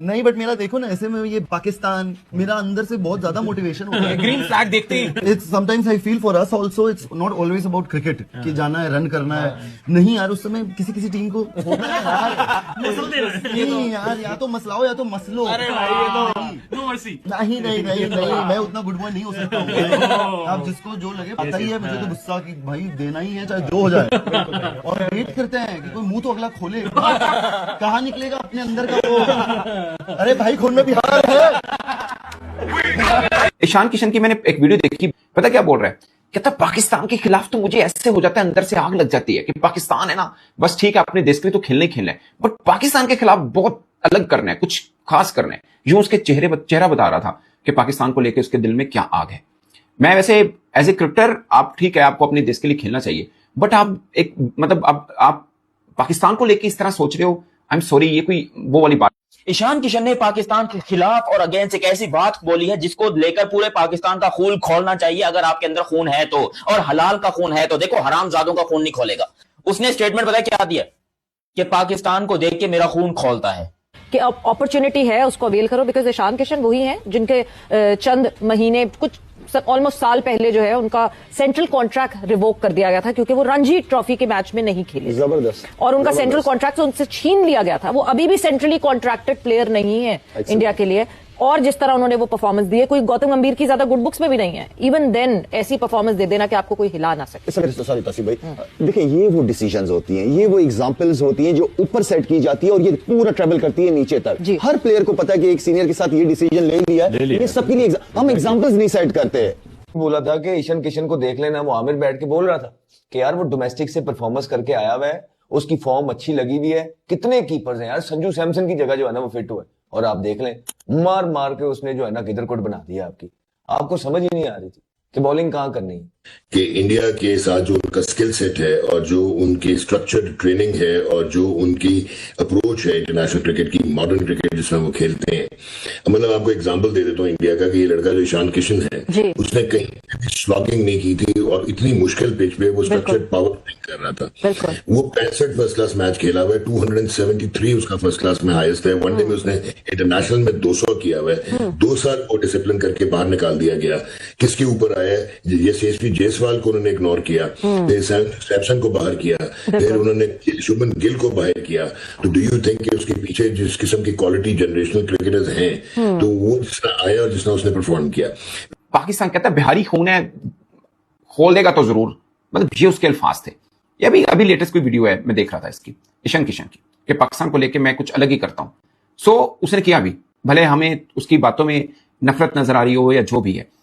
नहीं बट मेरा देखो ना, ऐसे में ये पाकिस्तान मेरा अंदर से बहुत ज्यादा मोटिवेशन होता है। ग्रीन फ्लैग देखते ही it's sometimes I feel for us also, it's not always about cricket कि जाना है रन करना है। नहीं यार, उस समय किसी किसी टीम को होना है यार, नहीं यार, या तो मसलाओ या तो मसलो। अरे भाई ये तो नो मर्सी। नहीं नहीं नहीं नहीं, मैं उतना गुड बॉय नहीं हो सकता हूँ। आप जिसको जो लगे, पता ही है मुझे तो गुस्सा कि भाई देना ही है चाहे जो हो जाए, और वेट करते हैं कि कोई मुंह तो अगला खोले, कहाँ निकलेगा अपने अंदर का वो। अरे भाई खून में बिहार है। ईशान किशन की मैंने एक वीडियो देखी, पता क्या बोल रहा है, कहता पाकिस्तान के खिलाफ तो मुझे ऐसे हो जाता है, अंदर से आग लग जाती है कि पाकिस्तान है ना, बस ठीक है अपने देश के लिए तो खेलने ही खेलना है, बट पाकिस्तान के खिलाफ बहुत अलग करना है, कुछ खास करना है। यूं उसके चेहरा बता रहा था कि पाकिस्तान को लेकर उसके दिल में क्या आग है। मैं वैसे एज ए क्रिकेटर, आप ठीक है आपको अपने देश के लिए खेलना चाहिए, बट आप एक मतलब आप पाकिस्तान को लेकर इस तरह सोच रहे हो, आई एम सॉरी, ये कोई वो वाली बात। ईशान किशन ने पाकिस्तान के खिलाफ और अगेंस्ट एक ऐसी बात बोली है जिसको लेकर पूरे पाकिस्तान का खून खोलना चाहिए, अगर आपके अंदर खून है तो, और हलाल का खून है तो। देखो हरामजादों का खून नहीं खोलेगा। उसने स्टेटमेंट पता क्या दिया कि पाकिस्तान को देख के मेरा खून खोलता है, कि अपॉर्चुनिटी है उसको अवेल करो, बिकॉज ईशान किशन वही हैं जिनके चंद महीने, कुछ ऑलमोस्ट साल पहले जो है उनका सेंट्रल कॉन्ट्रैक्ट रिवोक कर दिया गया था क्योंकि वो रणजी ट्रॉफी के मैच में नहीं खेले। जबरदस्त। और उनका सेंट्रल कॉन्ट्रैक्ट उनसे छीन लिया गया था। वो अभी भी सेंट्रली कॉन्ट्रैक्टेड प्लेयर नहीं है इंडिया के लिए, और जिस तरह उन्होंने वो परफॉर्मेंस दी है, कोई गौतम गंभीर की ज्यादा गुड बुक्स में भी नहीं है। इवन देन ऐसी परफॉर्मेंस दे देना कि आपको कोई हिला ना सके। सॉरी तासीफ भाई, देखिए ये वो डिसीजंस होती हैं, ये वो एग्जांपल्स होती हैं जो ऊपर सेट की जाती है और ये पूरा ट्रेवल करती है नीचे तक। हर प्लेयर को पता है कि एक सीनियर के साथ ये डिसीजन ले लिया है, ये सबके लिए हम एग्जांपल्स नहीं सेट करते। बोला था कि ईशान किशन को देख लेना, वो आमिर बैठ के बोल रहा था कि यार वो डोमेस्टिक से परफॉर्मेंस करके आया हुआ है, उसकी फॉर्म अच्छी लगी हुई है। कितने कीपर्स हैं यार, संजू सैमसन की जगह जो है ना वो फिट हुआ है, और आप देख लें मार मार के उसने जो है ना किधर कोट बना दिया आपकी। आपको समझ ही नहीं आ रही थी कि बॉलिंग कहाँ करनी है। कि इंडिया के साथ जो उनका स्किल सेट है और जो उनकी स्ट्रक्चर्ड ट्रेनिंग है और जो उनकी अप्रोच है इंटरनेशनल क्रिकेट की, मॉडर्न क्रिकेट जिसमें वो खेलते हैं, मतलब आपको एग्जांपल दे देता हूँ इंडिया का कि ये लड़का जो ईशान किशन है, उसने कहीं स्लॉगिंग नहीं की थी और इतनी मुश्किल पिच पे वो स्ट्रक्चर्ड पावर प्ले कर रहा था। वो 65 फर्स्ट क्लास मैच खेला हुआ है, 273 उसका फर्स्ट क्लास में हाईएस्ट है। वनडे में उसने इंटरनेशनल में 200 किया हुआ है। 2 साल को डिसिप्लिन करके बाहर निकाल दिया गया। किसके ऊपर आया? ये यशस्वी जायसवाल को उन्होंने इग्नोर किया, फिर सैमसन को बाहर किया, फिर उन्होंने शुभमन गिल को बाहर किया। तो डू यू थिंक कि उसके पीछे जिस किस्म की क्वालिटी जनरेशनल क्रिकेटर्स हैं, तो वो जिसने आया और जिसने उसने परफॉर्म किया। पाकिस्तान कहता है बिहारी खून है, खोल देगा तो जरूर, मतलब ये उसके अल्फाज थे। ये अभी लेटेस्ट कोई वीडियो है, मैं देख रहा था इसकी, ईशान किशन की, कि पाकिस्तान को लेकर मैं कुछ अलग ही करता हूं। सो उसने किया भी, भले हमें उसकी बातों में नफरत नजर आ रही हो या जो भी है।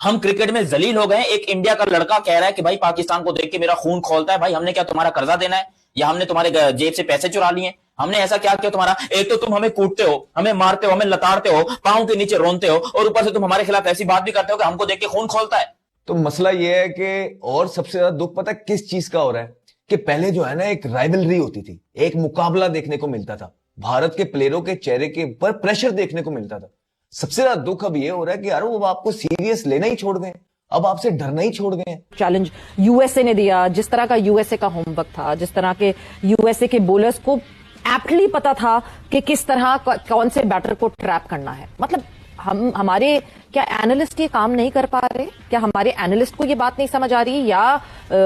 हम क्रिकेट में जलील हो गए। एक इंडिया का लड़का कह रहा है कि भाई पाकिस्तान को देख के मेरा खून खोलता है। भाई हमने क्या तुम्हारा कर्जा देना है, या हमने तुम्हारे जेब से पैसे चुरा लिए? हमने ऐसा क्या किया तुम्हारा? एक तो तुम हमें कूटते हो, हमें मारते हो, हमें लताड़ते हो, पांव के नीचे रोनते हो, और ऊपर से तुम हमारे खिलाफ ऐसी बात भी करते हो कि हमको देख के खून खोलता है। तो मसला यह है कि, और सबसे ज्यादा दुख पता है किस चीज का हो रहा है, कि पहले जो है ना एक राइवलरी होती थी, एक मुकाबला देखने को मिलता था, भारत के प्लेयरों के चेहरे के ऊपर प्रेशर देखने को मिलता था। सबसे ज्यादा दुख अब ये हो रहा है कि यार वो आपको सीरियस लेना ही छोड़ गए, अब आपसे डरना ही छोड़ गए। चैलेंज यूएसए ने दिया, जिस तरह का यूएसए का होमवर्क था, जिस तरह के यूएसए के बॉलर्स को एप्टली पता था कि किस तरह कौन से बैटर को ट्रैप करना है। मतलब हमारे क्या एनालिस्ट ये काम नहीं कर पा रहे? क्या हमारे एनालिस्ट को ये बात नहीं समझ आ रही, या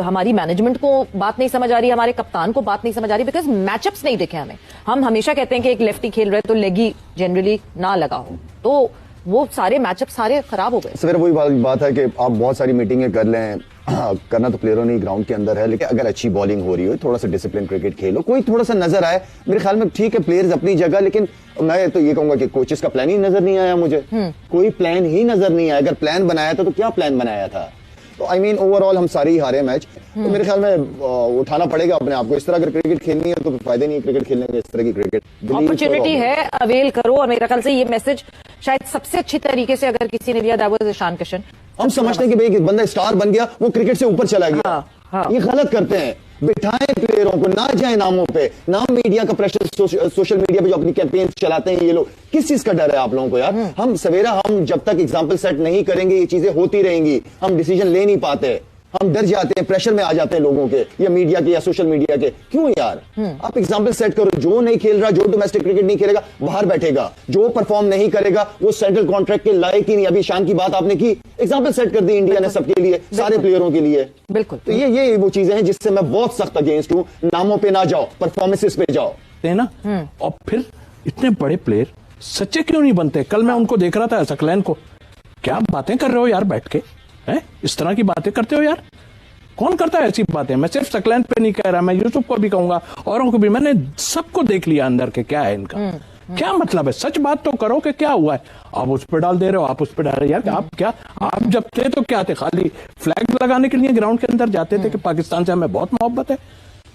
हमारी मैनेजमेंट को बात नहीं समझ आ रही, हमारे कप्तान को बात नहीं समझ आ रही? बिकॉज मैचअप्स नहीं देखे हमें। हम हमेशा कहते हैं कि एक लेफ्टी खेल रहे तो लेगी जनरली ना लगा हो, तो वो सारे मैचअप सारे खराब हो गए। सवेरे वही बात है कि आप बहुत सारी मीटिंगें कर लें, करना तो प्लेयरों ने ग्राउंड के अंदर है, लेकिन अगर अच्छी बॉलिंग हो रही हो, थोड़ा सा डिसिप्लिन क्रिकेट खेलो, कोई थोड़ा सा नजर आए, मेरे ख्याल में ठीक है, प्लेयर्स अपनी जगह। लेकिन मैं तो ये कहूंगा कि कोचेस का प्लान ही नजर नहीं आया मुझे। कोई प्लान ही नजर नहीं आया। अगर प्लान बनाया था तो क्या प्लान बनाया था? तो आई मीन ओवरऑल हम सारे ही हारे मैच। तो मेरे ख्याल में उठाना पड़ेगा अपने आप को। इस तरह अगर क्रिकेट खेलनी है तो फायदे नहीं क्रिकेट खेलने में। इस तरह की क्रिकेट अपॉर्चुनिटी है, अवेल करो। और मेरे ख्याल से ये मैसेज शायद सबसे अच्छी तरीके से अगर किसी ने दिया, दैट वाज ईशान किशन। हम समझते हैं कि भाई बंदा स्टार बन गया, वो क्रिकेट से ऊपर चला गया। ये गलत करते हैं। बिठाएं प्लेयरों को, ना जाए नामों पे, नाम मीडिया का प्रेशर, सोशल मीडिया पे जो अपनी कैंपेन चलाते हैं ये लोग। किस चीज का डर है आप लोगों को यार? हम सवेरा हम जब तक एग्जाम्पल सेट नहीं करेंगे ये चीजें होती रहेंगी, हम डिसीजन ले नहीं पाते। हम डर जाते हैं, प्रेशर में आ जाते हैं लोगों के या मीडिया के या सोशल मीडिया के। क्यों यार? आप एग्जाम्पल सेट करो, जो नहीं खेल रहा, जो डोमेस्टिक क्रिकेट नहीं खेलेगा बाहर बैठेगा, जो परफॉर्म नहीं करेगा वो सेंट्रल कॉन्ट्रैक्ट के लायक ही नहीं। अभी ईशान की बात आपने की, एग्जाम्पल सेट कर दी इंडिया ने सबके लिए, सारे प्लेयरों के लिए। बिल्कुल। तो ये वो चीजें हैं जिससे मैं बहुत सख्त अगेंस्ट हूं। नामों पे ना जाओ, परफॉर्मेंसेस पे जाओ ना। और फिर इतने बड़े प्लेयर सच्चे क्यों नहीं बनते? कल मैं उनको देख रहा था सकलैन को, क्या बातें कर रहे हो यार बैठ के, हैं? इस तरह की बातें करते हो यार? कौन करता है ऐसी बातें? मैं सिर्फ सकलैन पे नहीं कह रहा, मैं यूसुफ को भी कहूंगा, औरों को भी। मैंने सबको देख लिया अंदर के क्या है इनका। क्या मतलब है? सच बात तो करो कि क्या हुआ है। आप उस पर डाल दे रहे हो, आप उस पर डाल रहे हो। यार आप क्या, आप जब थे तो क्या थे? खाली फ्लैग लगाने के लिए ग्राउंड के अंदर जाते थे कि पाकिस्तान से हमें बहुत मोहब्बत है?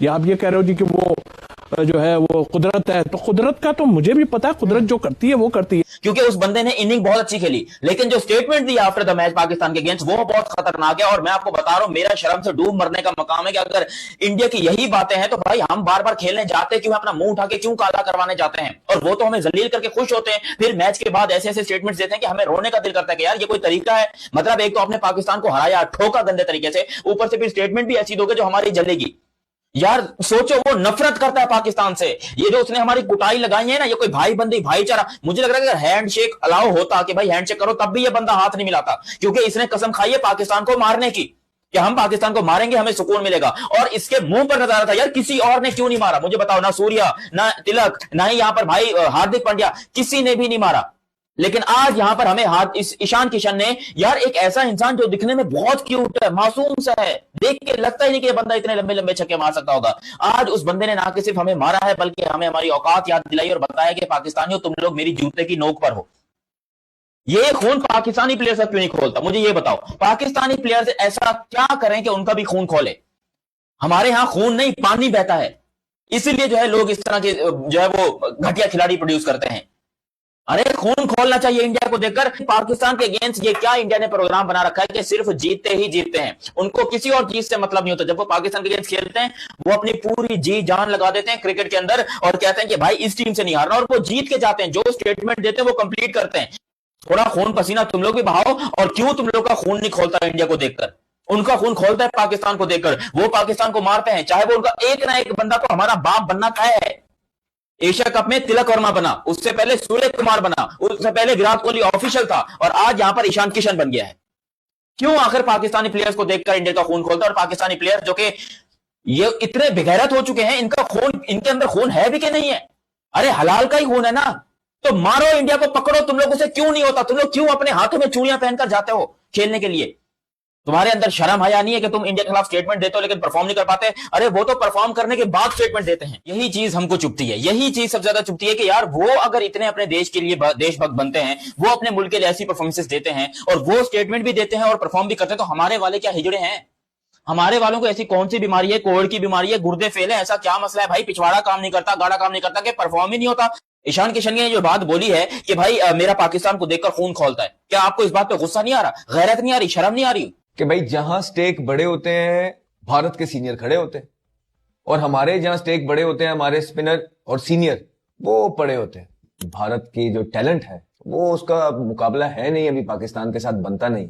या आप ये कह रहे हो जी कि वो जो है वो कुदरत है? तो कुदरत का तो मुझे भी पता है, कुदरत जो करती है वो करती है। क्योंकि उस बंदे ने इनिंग बहुत अच्छी खेली, लेकिन जो स्टेटमेंट दिया आफ्टर द मैच पाकिस्तान के अगेंस्ट वो बहुत खतरनाक है। और मैं आपको बता रहा हूं, मेरा शर्म से डूब मरने का मकाम है कि अगर इंडिया की यही बातें हैं तो भाई हम बार बार खेलने जाते क्यों? अपना मुंह उठा के क्यों काला करवाने जाते हैं? और वो तो हमें जलील करके खुश होते हैं, फिर मैच के बाद ऐसे ऐसे स्टेटमेंट्स देते हैं कि हमें रोने का दिल करता है कि यार ये कोई तरीका है? मतलब एक तो आपने पाकिस्तान को हराया, ठोका गंदे तरीके से, ऊपर से फिर स्टेटमेंट भी ऐसी दोगे जो हमारी जलेगी। यार सोचो, वो नफरत करता है पाकिस्तान से। ये जो उसने हमारी कुटाई लगाई है ना, ये कोई भाई बंदी भाईचारा, मुझे लग रहा है कि हैंडशेक अलाउ होता कि भाई हैंडशेक करो, तब भी ये बंदा हाथ नहीं मिलाता, क्योंकि इसने कसम खाई है पाकिस्तान को मारने की कि हम पाकिस्तान को मारेंगे, हमें सुकून मिलेगा। और इसके मुंह पर नजारा था यार, किसी और ने क्यों नहीं मारा? मुझे बताओ, ना सूर्या, ना तिलक, ना ही यहां पर भाई हार्दिक पांड्या, किसी ने भी नहीं मारा। लेकिन आज यहां पर हमें इस ईशान किशन ने, यार एक ऐसा इंसान जो दिखने में बहुत क्यूट है, मासूम सा है, देख के लगता ही नहीं कि ये बंदा इतने लंबे लंबे छक्के मार सकता होगा। आज उस बंदे ने ना कि सिर्फ हमें मारा है, बल्कि हमें हमारी औकात याद दिलाई और बताया कि पाकिस्तानियों तुम लोग मेरी जूते की नोक पर हो। ये खून पाकिस्तानी प्लेयर से क्यों नहीं खोलता? मुझे ये बताओ, पाकिस्तानी प्लेयर ऐसा क्या करें कि उनका भी खून खोले? हमारे यहां खून नहीं, पानी बहता है। इसीलिए जो है लोग इस तरह के जो है वो घटिया खिलाड़ी प्रोड्यूस करते हैं। अरे खून खोलना चाहिए इंडिया को देखकर। पाकिस्तान के अगेंस्ट ये क्या इंडिया ने प्रोग्राम बना रखा है कि सिर्फ जीतते ही जीतते हैं, उनको किसी और चीज से मतलब नहीं होता। जब वो पाकिस्तान के अगेंस्ट खेलते हैं वो अपनी पूरी जी जान लगा देते हैं क्रिकेट के अंदर और कहते हैं कि भाई इस टीम से नहीं हारना, और वो जीत के जाते हैं। जो स्टेटमेंट देते हैं वो कंप्लीट करते हैं। थोड़ा खून पसीना तुम लोग भी बहाओ। और क्यों तुम लोग का खून नहीं खोलता इंडिया को देखकर? उनका खून खोलता है पाकिस्तान को देखकर। वो पाकिस्तान को मारते हैं, चाहे वो उनका एक ना एक बंदा तो हमारा बाप बनना तय है। एशिया कप में तिलक वर्मा बना, उससे पहले सूर्य कुमार बना, उससे पहले विराट कोहली ऑफिशियल था, और आज यहां पर ईशान किशन बन गया है। क्यों आखिर पाकिस्तानी प्लेयर्स को देखकर इंडिया का खून खोलता है? और पाकिस्तानी प्लेयर्स जो कि ये इतने बेगैरत हो चुके हैं, इनका खून, इनके अंदर खून है भी कि नहीं है? अरे हलाल का ही खून है ना, तो मारो इंडिया को, पकड़ो। तुम लोगों से क्यों नहीं होता? तुम लोग क्यों अपने हाथों में चूड़ियां पहनकर जाते हो खेलने के लिए? तुम्हारे अंदर शर्म हया नहीं है कि तुम इंडिया के खिलाफ स्टेटमेंट देते हो लेकिन परफॉर्म नहीं कर पाते? अरे वो तो परफॉर्म करने के बाद स्टेटमेंट देते हैं। यही चीज हमको चुभती है, यही चीज सबसे ज्यादा चुभती है कि यार वो अगर इतने अपने देश के लिए देशभक्त बनते हैं, वो अपने मुल्क के लिए ऐसी परफॉर्मेंसेस देते हैं और वो स्टेटमेंट भी देते हैं और परफॉर्म भी करते हैं, तो हमारे वाले क्या हिजड़े हैं? हमारे वालों को ऐसी कौन सी बीमारी है? कोविड की बीमारी है, गुर्दे फेल है, ऐसा क्या मसला है भाई? पिछवाड़ा काम नहीं करता, गाड़ा काम नहीं करता कि परफॉर्म ही नहीं होता? ईशान किशन ने जो बात बोली है कि भाई मेरा पाकिस्तान को देखकर खून खोलता है, क्या आपको इस बात पे गुस्सा नहीं आ रहा, गैरत नहीं आ रही, शर्म नहीं आ रही? कि भाई जहां स्टेक बड़े होते हैं भारत के सीनियर खड़े होते हैं, और हमारे जहां स्टेक बड़े होते हैं हमारे स्पिनर और सीनियर वो पड़े होते हैं। भारत की जो टैलेंट है वो उसका मुकाबला है नहीं, अभी पाकिस्तान के साथ बनता नहीं।